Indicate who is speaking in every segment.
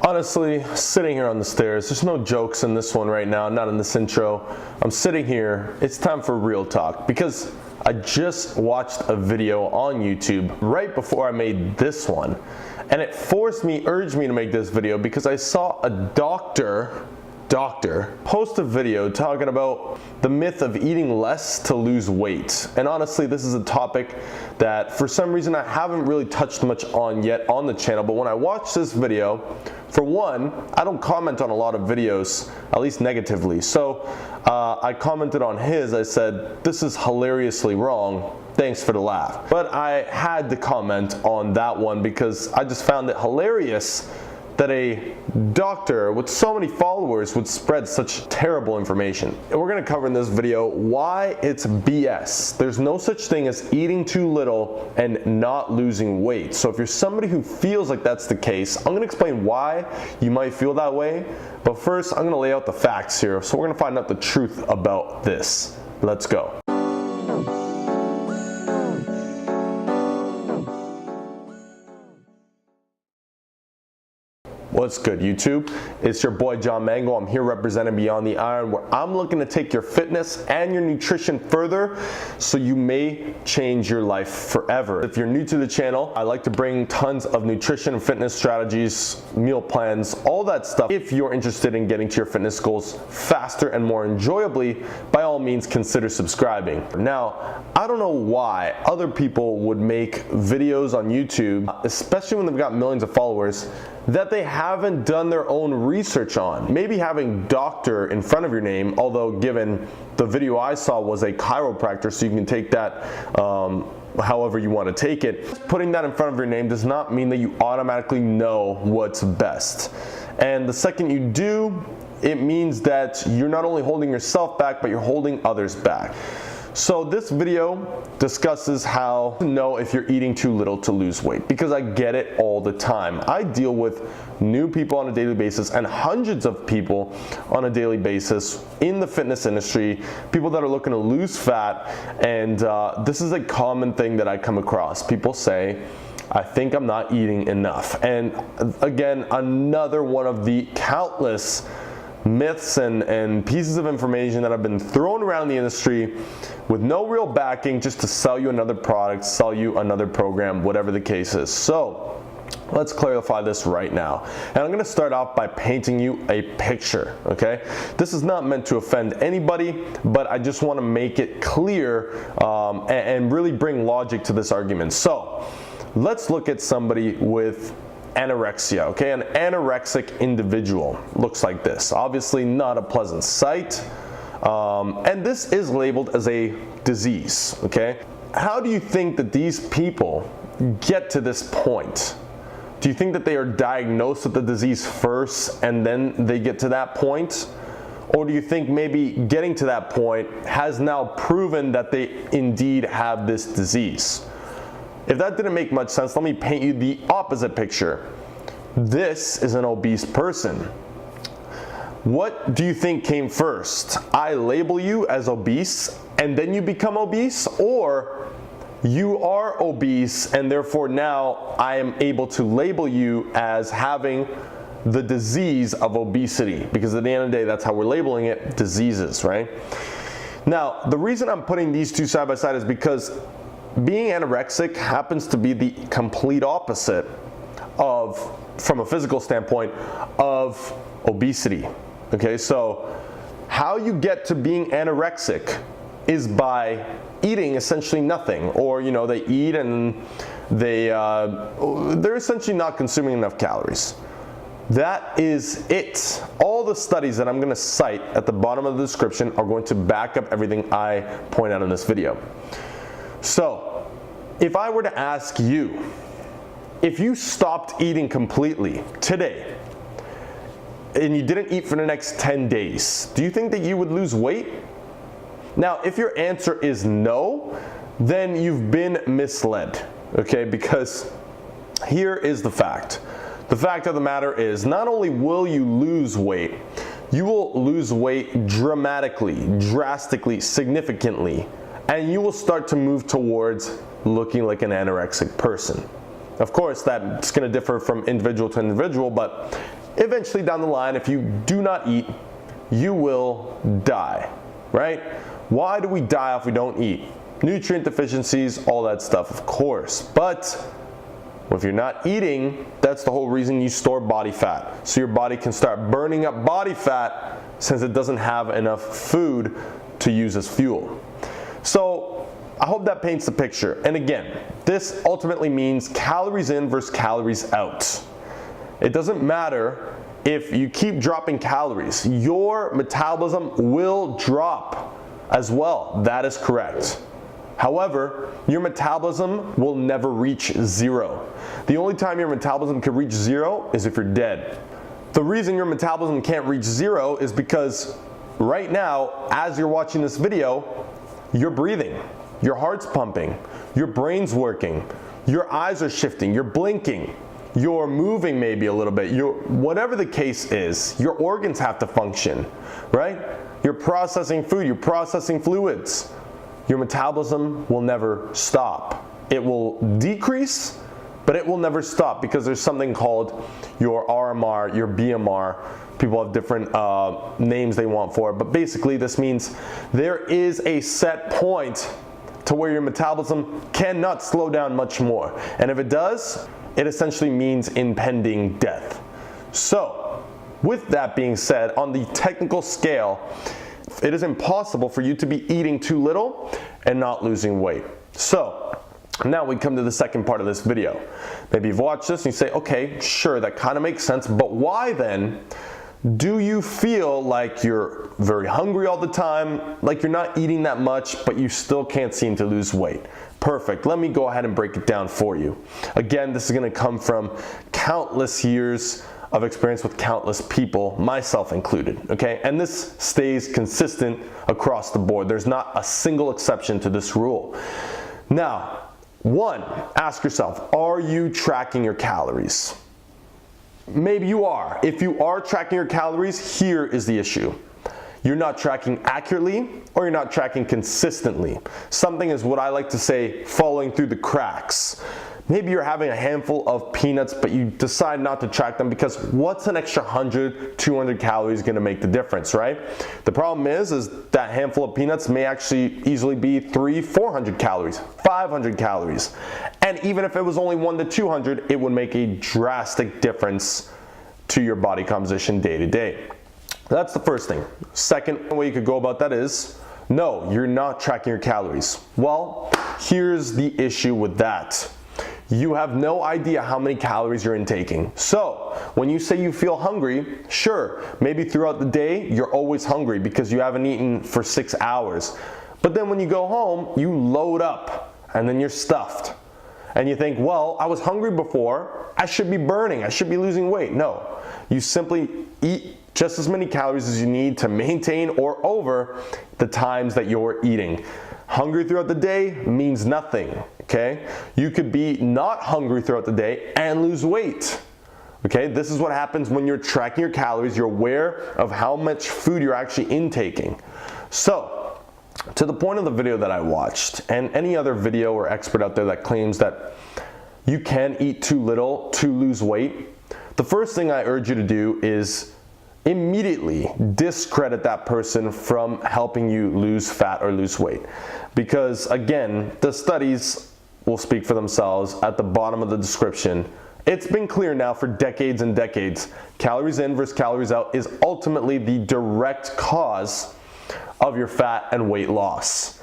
Speaker 1: Honestly, sitting here on the stairs, there's no jokes in this one right now, not in this intro. I'm sitting here, it's time for real talk because I just watched a video on YouTube right before I made this one, and it urged me to make this video because I saw a doctor post a video talking about the myth of eating less to lose weight. And honestly, this is a topic that for some reason I haven't really touched much on yet on the channel, but when I watched this video, for one, I don't comment on a lot of videos, at least negatively. So I commented on his, I said, this is hilariously wrong. Thanks for the laugh. But I had to comment on that one because I just found it hilarious that a doctor with so many followers would spread such terrible information. And we're gonna cover in this video why it's BS. There's no such thing as eating too little and not losing weight. So if you're somebody who feels like that's the case, I'm gonna explain why you might feel that way. But first, I'm gonna lay out the facts here. So we're gonna find out the truth about this. Let's go. What's good, YouTube? It's your boy John Mango. I'm here representing Beyond the Iron, where I'm looking to take your fitness and your nutrition further so you may change your life forever. If you're new to the channel, I like to bring tons of nutrition and fitness strategies, meal plans, all that stuff. If you're interested in getting to your fitness goals faster and more enjoyably, by all means consider subscribing. Now, I don't know why other people would make videos on YouTube, especially when they've got millions of followers, that they haven't done their own research on. Maybe having doctor in front of your name, although given the video I saw was a chiropractor, so you can take that however you want to take it. Putting that in front of your name does not mean that you automatically know what's best. And the second you do, it means that you're not only holding yourself back, but you're holding others back. So this video discusses how to know if you're eating too little to lose weight, because I get it all the time. I deal with new people on a daily basis and hundreds of people on a daily basis in the fitness industry, people that are looking to lose fat, and this is a common thing that I come across. People say, I think I'm not eating enough. And again, another one of the countless myths and pieces of information that have been thrown around the industry with no real backing, just to sell you another product, sell you another program, whatever the case is. So let's clarify this right now. And I'm going to start off by painting you a picture, okay? This is not meant to offend anybody, but I just want to make it clear and really bring logic to this argument. So let's look at somebody with anorexia, okay? An anorexic individual looks like this. Obviously not a pleasant sight. And this is labeled as a disease, okay? How do you think that these people get to this point? Do you think that they are diagnosed with the disease first and then they get to that point? Or do you think maybe getting to that point has now proven that they indeed have this disease? If that didn't make much sense, let me paint you the opposite picture. This is an obese person. What do you think came first? I label you as obese and then you become obese, or you are obese and therefore now I am able to label you as having the disease of obesity, because at the end of the day, that's how we're labeling it, diseases, right? Now, the reason I'm putting these two side by side is because being anorexic happens to be the complete opposite of, from a physical standpoint, of obesity. Okay, so how you get to being anorexic is by eating essentially nothing, or they eat and they're essentially not consuming enough calories. That is it. All the studies that I'm going to cite at the bottom of the description are going to back up everything I point out in this video. So, if I were to ask you, if you stopped eating completely today, and you didn't eat for the next 10 days, do you think that you would lose weight? Now, if your answer is no, then you've been misled, okay? Because here is the fact. The fact of the matter is, not only will you lose weight, you will lose weight dramatically, drastically, significantly, and you will start to move towards looking like an anorexic person. Of course, that's going to differ from individual to individual, but eventually down the line, if you do not eat, you will die, right? Why do we die if we don't eat? Nutrient deficiencies, all that stuff, of course. But if you're not eating, that's the whole reason you store body fat. So your body can start burning up body fat since it doesn't have enough food to use as fuel. So I hope that paints the picture. And again, this ultimately means calories in versus calories out. It doesn't matter if you keep dropping calories, your metabolism will drop as well. That is correct. However, your metabolism will never reach zero. The only time your metabolism can reach zero is if you're dead. The reason your metabolism can't reach zero is because right now, as you're watching this video, you're breathing, your heart's pumping, your brain's working, your eyes are shifting, you're blinking, you're moving maybe a little bit, whatever the case is, your organs have to function, right? You're processing food, you're processing fluids. Your metabolism will never stop. It will decrease, but it will never stop because there's something called your RMR, your BMR. People have different names they want for it, but basically this means there is a set point to where your metabolism cannot slow down much more. And if it does, it essentially means impending death. So, with that being said, on the technical scale, it is impossible for you to be eating too little and not losing weight. So, now we come to the second part of this video. Maybe you've watched this and you say, okay, sure, that kind of makes sense, but why then do you feel like you're very hungry all the time, like you're not eating that much, but you still can't seem to lose weight? Perfect. Let me go ahead and break it down for you. Again, this is going to come from countless years of experience with countless people, myself included, okay? And this stays consistent across the board. There's not a single exception to this rule. Now, one, ask yourself, are you tracking your calories? Maybe you are. If you are tracking your calories, here is the issue. You're not tracking accurately or you're not tracking consistently. Something is what I like to say, falling through the cracks. Maybe you're having a handful of peanuts, but you decide not to track them because what's an extra 100, 200 calories going to make the difference, right? The problem is that handful of peanuts may actually easily be 300, 400 calories, 500 calories. And even if it was only 1 to 200, it would make a drastic difference to your body composition day to day. That's the first thing. Second way you could go about that is, no, you're not tracking your calories. Well, here's the issue with that. You have no idea how many calories you're intaking. So, when you say you feel hungry, sure, maybe throughout the day, you're always hungry because you haven't eaten for 6 hours. But then when you go home, you load up and then you're stuffed. And you think, well, I was hungry before, I should be burning, I should be losing weight. No, you simply eat just as many calories as you need to maintain or over the times that you're eating. Hungry throughout the day means nothing, okay? You could be not hungry throughout the day and lose weight, okay? This is what happens when you're tracking your calories. You're aware of how much food you're actually intaking. So, to the point of the video that I watched, and any other video or expert out there that claims that you can eat too little to lose weight, the first thing I urge you to do is immediately discredit that person from helping you lose fat or lose weight. Because again, the studies will speak for themselves. At the bottom of the description, it's been clear now for decades and decades, calories in versus calories out is ultimately the direct cause of your fat and weight loss.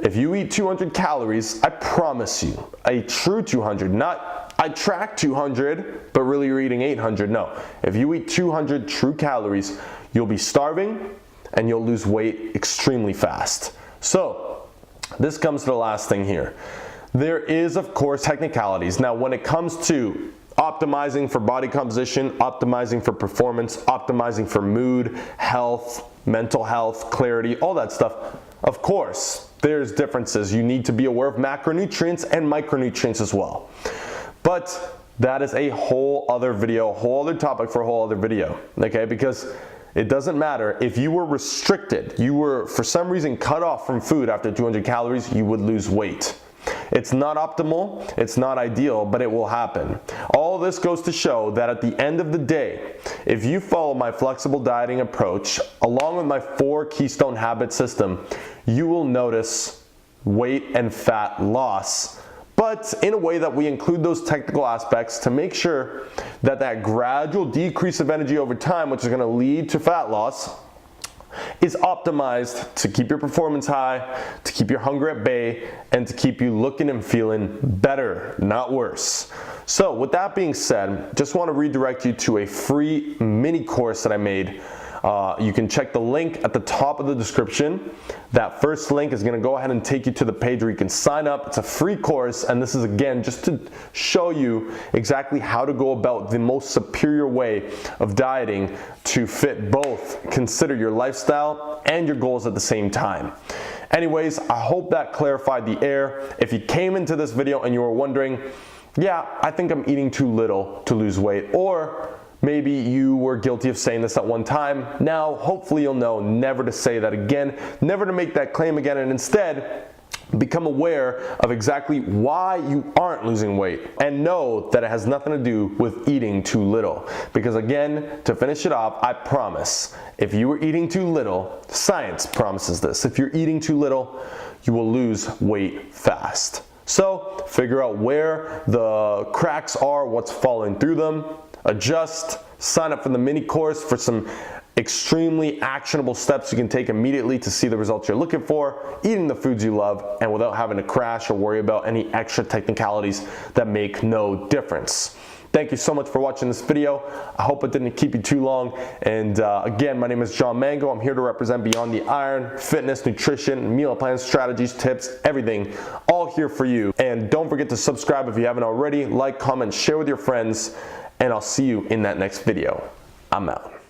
Speaker 1: If you eat 200 calories, I promise you, a true 200, not I track 200, but really you're eating 800. No, if you eat 200 true calories, you'll be starving and you'll lose weight extremely fast. So, this comes to the last thing here. There is, of course, technicalities. Now, when it comes to optimizing for body composition, optimizing for performance, optimizing for mood, health, mental health, clarity, all that stuff, of course, there's differences. You need to be aware of macronutrients and micronutrients as well. But that is a whole other video, a whole other topic for a whole other video, okay? Because it doesn't matter. If you were restricted, you were for some reason cut off from food after 200 calories, you would lose weight. It's not optimal, it's not ideal, but it will happen. All this goes to show that at the end of the day, if you follow my flexible dieting approach, along with my 4 keystone habit system, you will notice weight and fat loss, but in a way that we include those technical aspects to make sure that that gradual decrease of energy over time, which is going to lead to fat loss, is optimized to keep your performance high, to keep your hunger at bay, and to keep you looking and feeling better, not worse. So with that being said, just want to redirect you to a free mini course that I made. You can check the link at the top of the description. That first link is going to go ahead and take you to the page where you can sign up. It's a free course, and this is again just to show you exactly how to go about the most superior way of dieting to fit both, consider your lifestyle and your goals at the same time. Anyways, I hope that clarified the air. If you came into this video and you were wondering, yeah, I think I'm eating too little to lose weight, or maybe you were guilty of saying this at one time, now hopefully you'll know never to say that again, never to make that claim again, and instead become aware of exactly why you aren't losing weight, and know that it has nothing to do with eating too little. Because again, to finish it off, I promise, if you were eating too little, science promises this, if you're eating too little, you will lose weight fast. So figure out where the cracks are, what's falling through them, adjust, sign up for the mini course for some extremely actionable steps you can take immediately to see the results you're looking for, eating the foods you love, and without having to crash or worry about any extra technicalities that make no difference. Thank you so much for watching this video. I hope it didn't keep you too long. And again, my name is John Mango. I'm here to represent Beyond the Iron, fitness, nutrition, meal plans, strategies, tips, everything, all here for you. And don't forget to subscribe if you haven't already. Like, comment, share with your friends, and I'll see you in that next video. I'm out.